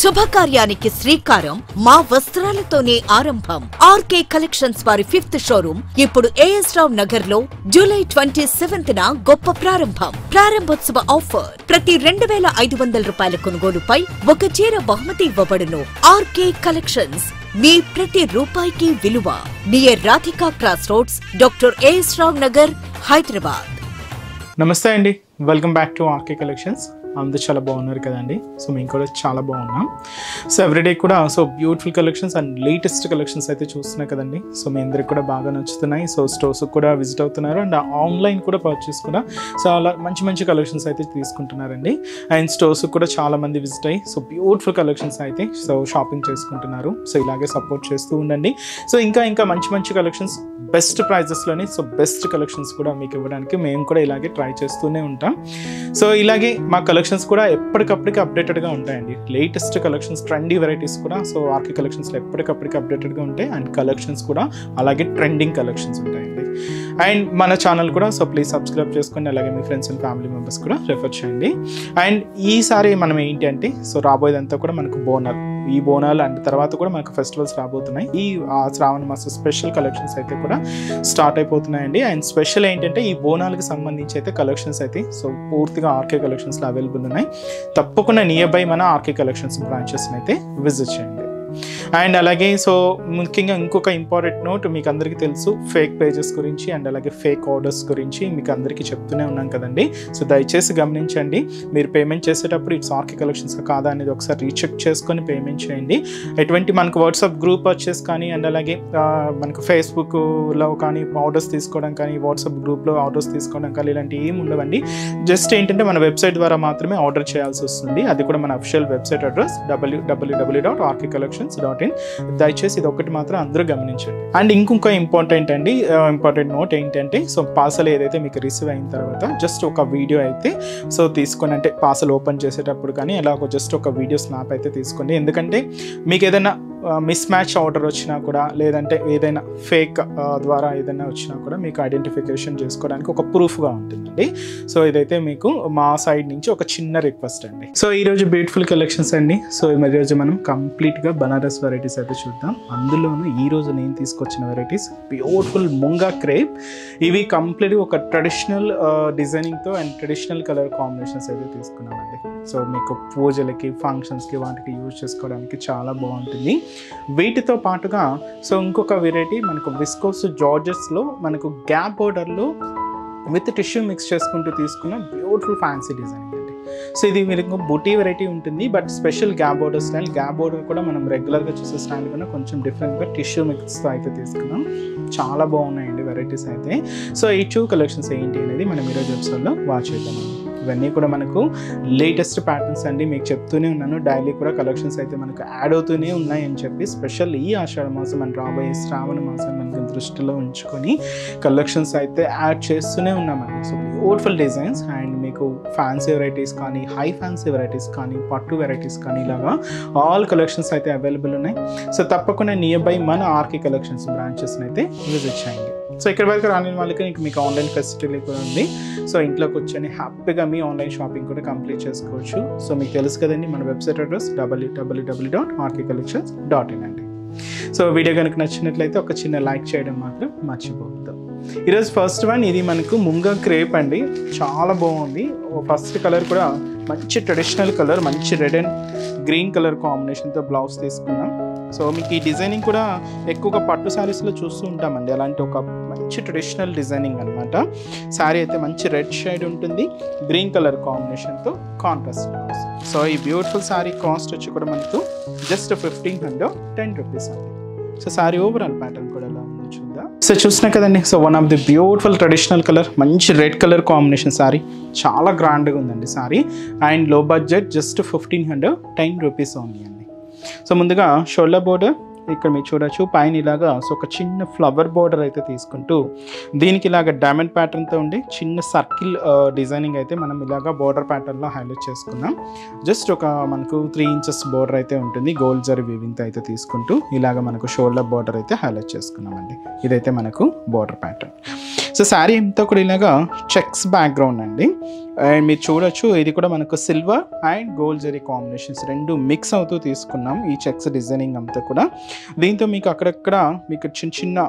శుభకార్యానికి శ్రీకారం మా వస్త్రాలతోనే ఆరంభం. ఆర్కే కలెక్షన్స్ వారి 5th షోరూమ్ ఇప్పుడు ఏఎస్ రావ్ నగర్ లో జూలై 27న గొప్ప ప్రారంభం. ప్రారంభోత్సవ ఆఫర్ ప్రతి 2500 రూపాయల కొనుగోలుపై ఒక చీర బహుమతి ఇవ్వబడును. ఆర్కే కలెక్షన్స్ మీ ప్రతి రూపాయికి విలువ. Near Radhika cross roads, doctor A S Rao Nagar, Hyderabad. నమస్తే అండి, welcome back to R K collections. అందరూ చాలా బాగున్నారు కదండి. సో మేము కూడా చాలా బాగున్నాం. సో ఎవ్రీడే కూడా beautiful collections and latest collections అయితే చూస్తున్నాయి కదండి. సో మీ అందరికి కూడా బాగా నచ్చుతున్నాయి. సో స్టోర్స్కి కూడా విజిట్ అవుతున్నారు అండ్ ఆన్లైన్ కూడా పర్చేస్ కూడా చాలా మంచి కలెక్షన్స్ అయితే తీసుకుంటున్నారండి. అండ్ స్టోర్స్కి కూడా చాలా మంది విజిట్ అయ్యి బ్యూటిఫుల్ కలెక్షన్స్ అయితే షాపింగ్ చేసుకుంటున్నారు. సో ఇలాగే సపోర్ట్ చేస్తూ ఉండండి. సో ఇంకా మంచి కలెక్షన్స్ బెస్ట్ ప్రైజెస్లోని బెస్ట్ కలెక్షన్స్ కూడా మీకు ఇవ్వడానికి మేము కూడా ఇలాగే ట్రై చేస్తూనే ఉంటాం. సో ఇలాగే మా కలెక్షన్స్ కూడా ఎప్పటికప్పటికి అప్డేటెడ్గా ఉంటాయండి. లేటెస్ట్ కలెక్షన్స్, ట్రెండీ వెరైటీస్ కూడా ఆర్కే కలెక్షన్స్లో ఎప్పటికప్పటికి అప్డేటెడ్గా ఉంటాయి. అండ్ కలెక్షన్స్ కూడా అలాగే ట్రెండింగ్ కలెక్షన్స్ ఉంటాయండి. అండ్ మన ఛానల్ కూడా ప్లీజ్ సబ్స్క్రైబ్ చేసుకోండి. అలాగే మీ ఫ్రెండ్స్ అండ్ ఫ్యామిలీ మెంబర్స్ కూడా రెఫర్ చేయండి. అండ్ ఈసారి మనం ఏంటి అంటే రాబోయేదంతా కూడా మనకు బోనాలు, ఈ బోనాలు అండ్ తర్వాత కూడా మనకు ఫెస్టివల్స్ రాబోతున్నాయి. ఈ శ్రావణ మాస స్పెషల్ కలెక్షన్స్ అయితే కూడా స్టార్ట్ అయిపోతున్నాయండి. అండ్ స్పెషల్ ఏంటంటే ఈ బోనాలకు సంబంధించి అయితే కలెక్షన్స్ అయితే పూర్తిగా ఆర్కే కలెక్షన్స్లో అవైలబుల్ ఉన్నాయి. తప్పకుండా నియర్ బై మన ఆర్కే కలెక్షన్స్ బ్రాంచెస్ని అయితే విజిట్ చేయండి. అండ్ అలాగే ముఖ్యంగా ఇంకొక ఇంపార్టెంట్ నోట్, మీకు అందరికీ తెలుసు ఫేక్ పేజెస్ గురించి అండ్ అలాగే ఫేక్ ఆర్డర్స్ గురించి మీకు అందరికీ చెప్తూనే ఉన్నాం కదండి. సో దయచేసి గమనించండి. మీరు పేమెంట్ చేసేటప్పుడు ఇట్స్ ఆర్కే కలెక్షన్స్ కాదా అనేది ఒకసారి రీచెక్ చేసుకొని పేమెంట్ చేయండి. ఎటువంటి మనకు వాట్సాప్ గ్రూప్ పర్చేస్ కానీ అండ్ అలాగే మనకు ఫేస్బుక్లో కానీ ఆర్డర్స్ తీసుకోవడం కానీ, వాట్సాప్ గ్రూప్లో ఆర్డర్స్ తీసుకోవడం కానీ ఇలాంటివి ఏమి ఉండవండి. జస్ట్ ఏంటంటే మన వెబ్సైట్ ద్వారా మాత్రమే ఆర్డర్ చేయాల్సి వస్తుంది. అది కూడా మన అఫిషియల్ వెబ్సైట్ అడ్రస్ www.rkcollections.in. దయచేసి ఇది ఒకటి మాత్రం అందరూ గమనించండి. అండ్ ఇంకొక ఇంపార్టెంట్ నోట్ ఏంటంటే పార్సల్ ఏదైతే మీకు రిసీవ్ అయిన తర్వాత జస్ట్ ఒక వీడియో అయితే తీసుకొని, అంటే పార్సల్ ఓపెన్ చేసేటప్పుడు కానీ ఎలాగో జస్ట్ ఒక వీడియో స్నాప్ అయితే తీసుకోండి. ఎందుకంటే మీకు ఏదైనా మిస్ మ్యాచ్ ఆర్డర్ వచ్చినా కూడా, లేదంటే ఏదైనా ఫేక్ ద్వారా ఏదైనా వచ్చినా కూడా మీకు ఐడెంటిఫికేషన్ చేసుకోవడానికి ఒక ప్రూఫ్గా ఉంటుందండి. సో ఇదైతే మీకు మా సైడ్ నుంచి ఒక చిన్న రిక్వెస్ట్ అండి. సో ఈరోజు బ్యూటిఫుల్ కలెక్షన్స్ అండి. సో ఈరోజు మనం కంప్లీట్గా బనారస్ వెరైటీస్ అయితే చూద్దాం. అందులోనూ ఈరోజు నేను తీసుకొచ్చిన వెరైటీస్ బ్యూటిఫుల్ ముంగా క్రేప్. ఇవి కంప్లీట్గా ఒక ట్రెడిషనల్ డిజైనింగ్తో అండ్ ట్రెడిషనల్ కలర్ కాంబినేషన్స్ అయితే తీసుకున్నామండి. సో మీకు పూజలకి, ఫంక్షన్స్కి, వాటికి యూజ్ చేసుకోవడానికి చాలా బాగుంటుంది. వీటితో పాటుగా ఇంకొక వెరైటీ మనకు విస్కోస్ జార్జెస్లో మనకు గ్యాప్ బోర్డర్లో విత్ టిష్యూ మిక్స్ చేసుకుంటూ తీసుకున్న బ్యూటిఫుల్ ఫ్యాన్సీ డిజైనింగ్ అండి. సో ఇది మీకు బుటీ వెరైటీ ఉంటుంది, but special gap border style. Gap border కూడా మనం రెగ్యులర్గా చూసే స్టైల్ కన్నా కొంచెం డిఫరెంట్గా టిష్యూ మిక్స్తో అయితే తీసుకున్నాం. చాలా బాగున్నాయండి వెరైటీస్ అయితే. సో ఈ 2 కలెక్షన్స్ ఏంటి అనేది మనం ఈరోజు ఎపిసోడ్లో వాచ్ చేద్దాం. ఇవన్నీ కూడా మనకు లేటెస్ట్ ప్యాటర్న్స్ అండి. మీకు చెప్తూనే ఉన్నాను, డైలీ కూడా కలెక్షన్స్ అయితే మనకు యాడ్ అవుతూనే ఉన్నాయి అని చెప్పి. స్పెషల్ ఈ ఆషాఢ మాసం అండ్ రాబోయే శ్రావణ మాసం మనకు దృష్టిలో ఉంచుకొని కలెక్షన్స్ అయితే యాడ్ చేస్తూనే ఉన్నామండి. సో బ్యూటిఫుల్ డిజైన్స్ అండ్ మీకు ఫ్యాన్సీ వెరైటీస్ కానీ, హై ఫ్యాన్సీ వెరైటీస్ కానీ, పట్టు వెరైటీస్ కానీ, ఇలాగా ఆల్ కలెక్షన్స్ అయితే అవైలబుల్ ఉన్నాయి. సో తప్పకుండా నియర్ బై మన ఆర్కే కలెక్షన్స్ బ్రాంచెస్ని అయితే విజిట్ చేయండి. సో ఇక్కడ వరకు రాని వాళ్ళకి మీకు ఆన్లైన్ ఫెసిలిటీ కూడా ఉంది. సో ఇంట్లోకి వచ్చి హ్యాపీగా మీ ఆన్లైన్ షాపింగ్ కూడా కంప్లీట్ చేసుకోవచ్చు. సో మీకు తెలుసు కదండి మన వెబ్సైట్ అడ్రస్ www.rkcollections.in అండి. సో వీడియో కనుక నచ్చినట్లయితే ఒక చిన్న లైక్ చేయడం మాత్రం మర్చిపోవద్దు. ఈరోజు ఫస్ట్ వన్ ఇది మనకు ముంగా క్రేప్ అండి. చాలా బాగుంది. ఫస్ట్ కలర్ కూడా మంచి ట్రెడిషనల్ కలర్, మంచి రెడ్ అండ్ గ్రీన్ కలర్ కాంబినేషన్తో బ్లౌజ్ తీసుకున్నాం. సో మీకు ఈ డిజైనింగ్ కూడా ఎక్కువగా పట్టు శారీస్లో చూస్తూ ఉంటామండి. అలాంటి ఒక మంచి ట్రెడిషనల్ డిజైనింగ్ అనమాట. శారీ అయితే మంచి రెడ్ షేడ్ ఉంటుంది, గ్రీన్ కలర్ కాంబినేషన్తో కాంట్రాస్ట్ బ్లౌజ్. సో ఈ బ్యూటిఫుల్ శారీ కాస్ట్ వచ్చి కూడా మనకు జస్ట్ 1510 రూపీస్ అండి. సో శారీ ఓవరాల్ ప్యాటర్న్ కూడా ఎలా ఉందో చూద్దాం. సో చూసినా కదండి. So one of the beautiful traditional colour, మంచి రెడ్ కలర్ కాంబినేషన్ శారీ. చాలా గ్రాండ్గా ఉందండి శారీ. అండ్ లో బడ్జెట్ జస్ట్ 1510 రూపీస్ ఓన్లీ అండి. సో ముందుగా షోల్డర్ బోర్డర్ ఇక్కడ మీరు చూడొచ్చు, పైన ఇలాగా ఒక చిన్న ఫ్లవర్ బోర్డర్ అయితే తీసుకుంటూ దీనికి ఇలాగ డైమండ్ ప్యాటర్న్తో ఉండి చిన్న సర్కిల్ డిజైనింగ్ అయితే మనం ఇలాగా బోర్డర్ ప్యాటర్న్లో హైలైట్ చేసుకున్నాం. జస్ట్ ఒక మనకు 3 ఇంచెస్ బోర్డర్ అయితే ఉంటుంది. గోల్డ్ జరీ వీవింగ్తో అయితే తీసుకుంటూ ఇలాగ మనకు షోల్డర్ బోర్డర్ అయితే హైలైట్ చేసుకున్నామండి. ఇదైతే మనకు బోర్డర్ ప్యాటర్న్. సో శారీ అంతా కూడా ఇలాగా చెక్స్ బ్యాక్గ్రౌండ్ అండి. అండ్ మీరు చూడొచ్చు ఇది కూడా మనకు silver and gold zari combinations రెండు మిక్స్ అవుతూ తీసుకున్నాం ఈ చెక్స్ డిజైనింగ్ అంతా కూడా. దీంతో మీకు అక్కడక్కడ మీకు చిన్న చిన్న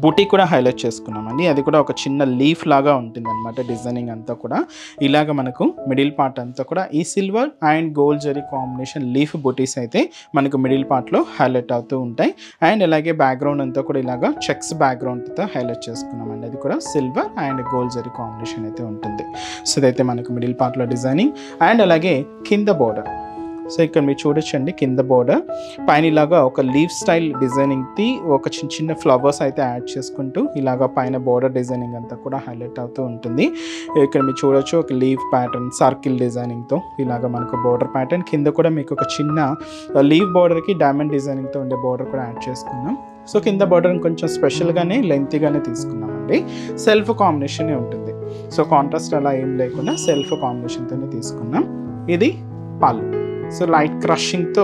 బుటీ కూడా హైలైట్ చేసుకున్నామండి. అది కూడా ఒక చిన్న లీఫ్ లాగా ఉంటుంది అనమాట. డిజైనింగ్ అంతా కూడా ఇలాగ మనకు మిడిల్ పార్ట్ అంతా కూడా ఈ silver and gold zari combination leaf బుటీస్ అయితే మనకు మిడిల్ పార్ట్లో హైలైట్ అవుతూ ఉంటాయి. అండ్ అలాగే బ్యాక్గ్రౌండ్ అంతా కూడా ఇలాగా చెక్స్ బ్యాక్గ్రౌండ్తో హైలైట్ చేసుకున్నామండి. అది కూడా silver and gold zari combination అయితే ఉంటుంది. సో ఇదైతే మనకు మిడిల్ పార్ట్లో డిజైనింగ్. అండ్ అలాగే కింద బోర్డర్, సో ఇక్కడ మీరు చూడొచ్చండి కింద బోర్డర్ పైన ఇలాగా ఒక లీఫ్ స్టైల్ డిజైనింగ్కి ఒక చిన్న చిన్న ఫ్లవర్స్ అయితే యాడ్ చేసుకుంటూ ఇలాగా పైన బోర్డర్ డిజైనింగ్ అంతా కూడా హైలైట్ అవుతూ ఉంటుంది. ఇక్కడ మీరు చూడొచ్చు ఒక లీఫ్ ప్యాటర్న్ సర్కిల్ డిజైనింగ్తో ఇలాగా మనకు బోర్డర్ ప్యాటర్న్, కింద కూడా మీకు ఒక చిన్న లీఫ్ బోర్డర్కి డైమండ్ డిజైనింగ్తో ఉండే బోర్డర్ కూడా యాడ్ చేసుకున్నాం. సో కింద బోర్డర్ కొంచెం స్పెషల్గానే లెంతీగానే తీసుకున్నామండి. సెల్ఫ్ కాంబినేషనే ఉంటుంది. సో కాంట్రాస్ట్ అలా ఏం లేకుండా సెల్ఫ్ కాంబినేషన్తోనే తీసుకున్నాం. ఇది పళ్ళు. సో లైట్ క్రషింగ్తో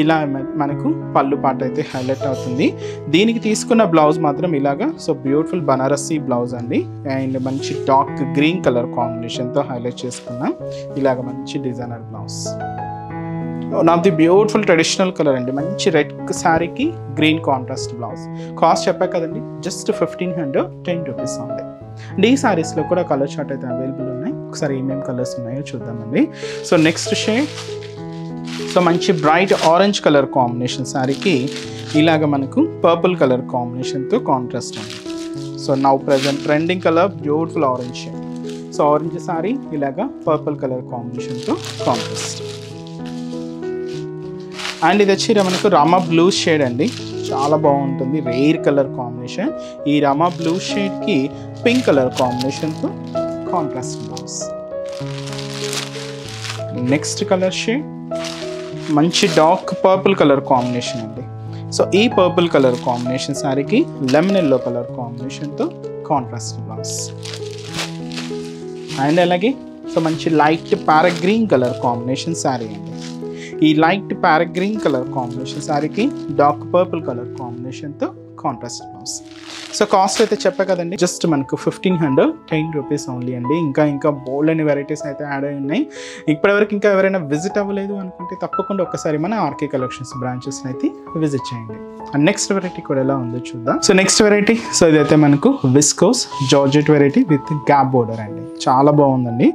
ఇలా మనకు పళ్ళు పాట అయితే హైలైట్ అవుతుంది. దీనికి తీసుకున్న బ్లౌజ్ మాత్రం ఇలాగా సో బ్యూటిఫుల్ బనారసీ బ్లౌజ్ అండి. అండ్ మంచి డార్క్ గ్రీన్ కలర్ కాంబినేషన్తో హైలైట్ చేసుకున్నాం. ఇలాగ మంచి designer blouse. One the beautiful traditional colour అండి. మంచి రెడ్ శారీకి గ్రీన్ కాంట్రాస్ట్ బ్లౌజ్. కాస్ట్ చెప్పా కదండి, జస్ట్ 1510 రూపీస్ ఉంది. అండ్ ఈ శారీస్లో కూడా కలర్ చార్ట్ అయితే అవైలబుల్ ఉన్నాయి. ఒకసారి ఏమేమి కలర్స్ ఉన్నాయో చూద్దామండి. సో నెక్స్ట్ షేడ్ సో మంచి బ్రైట్ ఆరెంజ్ కలర్ కాంబినేషన్ శారీకి ఇలాగ మనకు పర్పుల్ కలర్ కాంబినేషన్తో కాంట్రాస్ట్ ఉంది. So now present trending colour beautiful orange shade. So orange sari ఇలాగ పర్పుల్ కలర్ కాంబినేషన్తో కాంట్రాస్ట్. అండ్ ఇది వచ్చి మనకు రామా బ్లూ షేడ్ అండి. చాలా బాగుంటుంది, రేర్ కలర్ కాంబినేషన్. ఈ రామా బ్లూ షేడ్కి పింక్ కలర్ కాంబినేషన్తో contrast blouse. Next colour shade మంచి డార్క్ పర్పుల్ కలర్ కాంబినేషన్ అండి. సో ఈ పర్పుల్ కలర్ కాంబినేషన్ శారీకి లెమన్ ఎల్లో కలర్ కాంబినేషన్తో కాంట్రాస్ట్ బ్లౌజ్. అండ్ అలాగే సో మంచి light parrot green colour combination sari అండి. ఈ light parrot green colour combination శారీకి డార్క్ పర్పుల్ కలర్ కాంబినేషన్తో కాంట్రాస్ట్ బ్లౌజ్. సో కాస్ట్ అయితే చెప్పా కదండి, జస్ట్ మనకు 1510 రూపీస్ ఓన్లీ అండి. ఇంకా బోల్డ్ అని వెరైటీస్ అయితే యాడ్ అయి ఉన్నాయి. ఇప్పటివరకు ఇంకా ఎవరైనా విజిట్ అవ్వలేదు అనుకుంటే తప్పకుండా ఒక్కసారి మన ఆర్కే కలెక్షన్స్ బ్రాంచెస్ని అయితే విజిట్ చేయండి. అండ్ నెక్స్ట్ వెరైటీ కూడా ఎలా ఉందో చూద్దాం. సో నెక్స్ట్ వెరైటీ సో ఇదైతే మనకు viscose georgette variety with gap border అండి. చాలా బాగుందండి.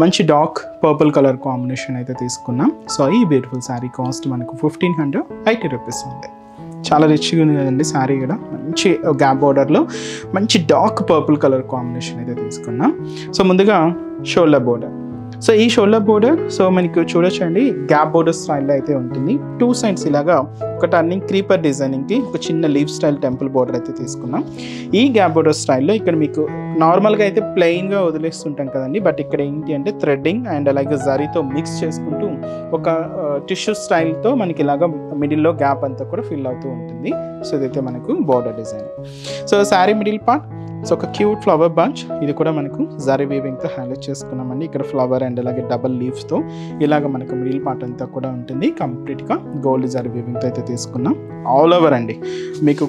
మంచి డార్క్ పర్పుల్ కలర్ కాంబినేషన్ అయితే తీసుకున్నాం. సో ఈ బ్యూటిఫుల్ శారీ కాస్ట్ మనకు 1580 రూపీస్ ఉంది. చాలా రిచ్గా ఉంది కదండి శారీ కూడా. మంచి గ్యాప్ బోర్డర్లో మంచి డార్క్ పర్పుల్ కలర్ కాంబినేషన్ అయితే తీసుకున్నాం. సో ముందుగా షోల్డర్ బోర్డర్. సో ఈ షోల్డర్ బోర్డర్ సో మనకి చూడొచ్చండి గ్యాప్ బోర్డర్ స్టైల్లో అయితే ఉంటుంది. టూ సైడ్స్ ఇలాగా ఒక టర్నింగ్ క్రీపర్ డిజైనింగ్కి ఒక చిన్న లీవ్ స్టైల్ టెంపుల్ బోర్డర్ అయితే తీసుకున్నాం. ఈ గ్యాప్ బోర్డర్ స్టైల్లో ఇక్కడ మీకు నార్మల్గా అయితే ప్లెయిన్గా వదిలేస్తుంటాం కదండి, బట్ ఇక్కడ ఏంటి అంటే థ్రెడ్డింగ్ అండ్ అలాగే జరీతో మిక్స్ చేసుకుంటూ ఒక టిష్యూ స్టైల్తో మనకి ఇలాగా మిడిల్లో గ్యాప్ అంతా కూడా ఫిల్ అవుతూ ఉంటుంది. సో ఇదైతే మనకు border design. So sari middle part so ఒక క్యూట్ ఫ్లవర్ బంచ్. ఇది కూడా మనకు జరీ వీవింగ్తో హైలైట్ చేసుకున్నామండి. ఇక్కడ ఫ్లవర్ అండ్ అలాగే డబల్ లీవ్స్తో ఇలాగ మనకు మిడిల్ పార్ట్ అంతా కూడా ఉంటుంది. కంప్లీట్గా గోల్డ్ జరీ వీవింగ్తో అయితే తీసుకున్నాం. ఆల్ ఓవర్ అండి మీకు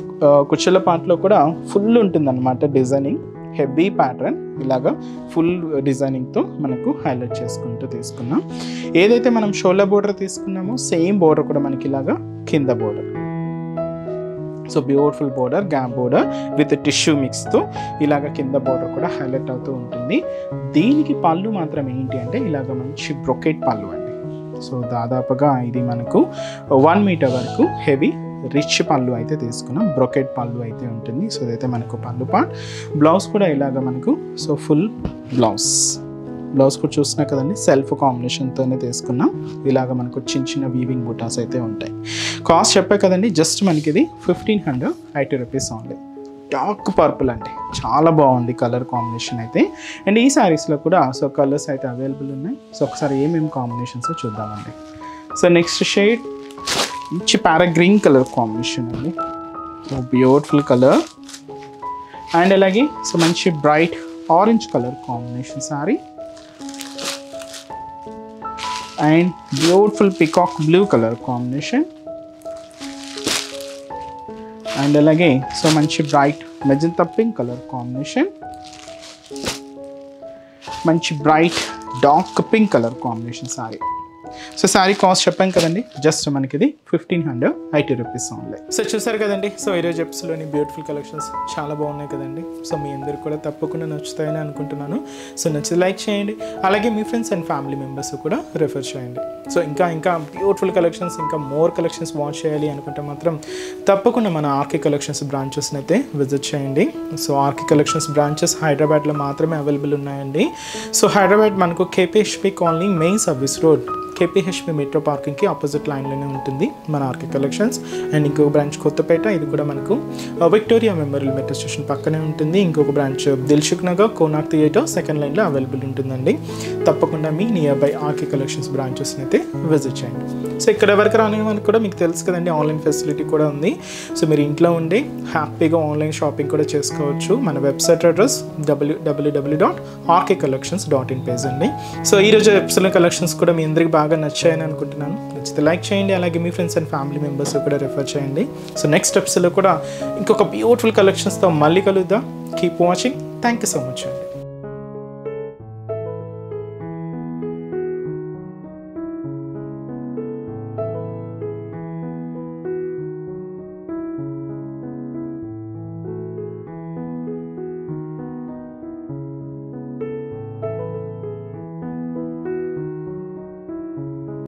కుచ్చెల పార్ట్లో కూడా ఫుల్ ఉంటుంది అనమాట డిజైనింగ్. హెవీ ప్యాటర్న్ ఇలాగా ఫుల్ డిజైనింగ్తో మనకు హైలైట్ చేసుకుంటూ తీసుకున్నాం. ఏదైతే మనం షోల్డర్ బోర్డర్ తీసుకున్నామో సేమ్ బోర్డర్ కూడా మనకి ఇలాగా కింద border. So beautiful border gap border with tissue మిక్స్తో ఇలాగ కింద బోర్డర్ కూడా హైలైట్ అవుతూ ఉంటుంది. దీనికి పళ్ళు మాత్రం ఏంటి అంటే ఇలాగ మంచి బ్రొకెట్ పళ్ళు అండి. సో దాదాపుగా ఇది మనకు 1 మీటర్ వరకు హెవీ రిచ్ పళ్ళు అయితే తీసుకున్నాం. బ్రొకెట్ పళ్ళు అయితే ఉంటుంది. సో ఇదైతే మనకు పళ్ళు పార్ట్. బ్లౌజ్ కూడా ఇలాగ మనకు సో ఫుల్ బ్లౌజ్ కూడా చూసినా కదండి సెల్ఫ్ కాంబినేషన్తోనే తీసుకున్నాం. ఇలాగ మనకు చిన్న వీవింగ్ బుటాస్ అయితే ఉంటాయి. కాస్ట్ చెప్పే కదండి, జస్ట్ మనకి ఇది 1580 రూపీస్ ఓన్లీ. డార్క్ పర్పుల్ అండి, చాలా బాగుంది కలర్ కాంబినేషన్ అయితే. అండ్ ఈ శారీస్లో కూడా సో కలర్స్ అయితే అవైలబుల్ ఉన్నాయి. సో ఒకసారి ఏమేమి కాంబినేషన్స్ చూద్దామండి. సో నెక్స్ట్ షేడ్ మంచి ప్యారా గ్రీన్ కలర్ కాంబినేషన్ అండి. So beautiful colour. అండ్ అలాగే సో మంచి bright orange colour combination sari. And beautiful peacock blue colour combination. And అలాగే సో మంచి bright magenta pink colour combination, మంచి bright dark pink colour combination sari. So sari cost చెప్పాం కదండి, just మనకి ఇది 1580 రూపీస్ ఓన్లీ. సో చూసారు కదండి, సో ఈరోజు ఎపిసోడ్లోని బ్యూటిఫుల్ కలెక్షన్స్ చాలా బాగున్నాయి కదండి. సో మీ అందరికి కూడా తప్పకుండా నచ్చుతాయని అనుకుంటున్నాను. సో నచ్చితే లైక్ చేయండి, అలాగే మీ ఫ్రెండ్స్ అండ్ ఫ్యామిలీ మెంబర్స్ కూడా రిఫర్ చేయండి. సో ఇంకా బ్యూటిఫుల్ కలెక్షన్స్, ఇంకా మోర్ కలెక్షన్స్ వాచ్ చేయాలి అనుకుంటే మాత్రం తప్పకుండా మన ఆర్కే కలెక్షన్స్ బ్రాంచెస్ని అయితే విజిట్ చేయండి. సో ఆర్కే కలెక్షన్స్ బ్రాంచెస్ హైదరాబాద్లో మాత్రమే అవైలబుల్ ఉన్నాయండి. సో హైదరాబాద్ మనకు KPHP colony main service road, KPHP metro పార్కింగ్కి ఆపోజిట్ లైన్లోనే ఉంటుంది మన ఆర్కే కలెక్షన్స్. అండ్ ఇంకొక బ్రాంచ్ కొత్తపేట, ఇది కూడా మనకు విక్టోరియా మెమోరియల్ మెట్రో స్టేషన్ పక్కనే ఉంటుంది. ఇంకొక branch Dilsukh Nagar Konark theatre second లైన్లో అవైలబుల్ ఉంటుందండి. తప్పకుండా మీ నియర్ బై ఆర్కే కలెక్షన్స్ బ్రాంచెస్ని అయితే విజిట్ చేయండి. సో ఇక్కడ వరకు రాని మనకు కూడా మీకు తెలుసు కదండి, ఆన్లైన్ ఫెసిలిటీ కూడా ఉంది. సో మీరు ఇంట్లో ఉండి హ్యాపీగా ఆన్లైన్ షాపింగ్ కూడా చేసుకోవచ్చు. మన వెబ్సైట్ అడ్రస్ www.rkcollections.in పేజ్ అండి. సో ఈరోజు ఎపిసోడ్ కలెక్షన్స్ కూడా మీ అందరికి బాగా నచ్చాయని అనుకుంటున్నాను. నచ్చితే లైక్ చేయండి, అలాగే మీ ఫ్రెండ్స్ అండ్ ఫ్యామిలీ మెంబర్స్ కూడా రిఫర్ చేయండి. సో నెక్స్ట్ ఎపిసోడ్లో కూడా ఇంకొక బ్యూటిఫుల్ కలెక్షన్స్తో మళ్ళీ కలుద్దాం. Keep watching. Thank you so much అండి.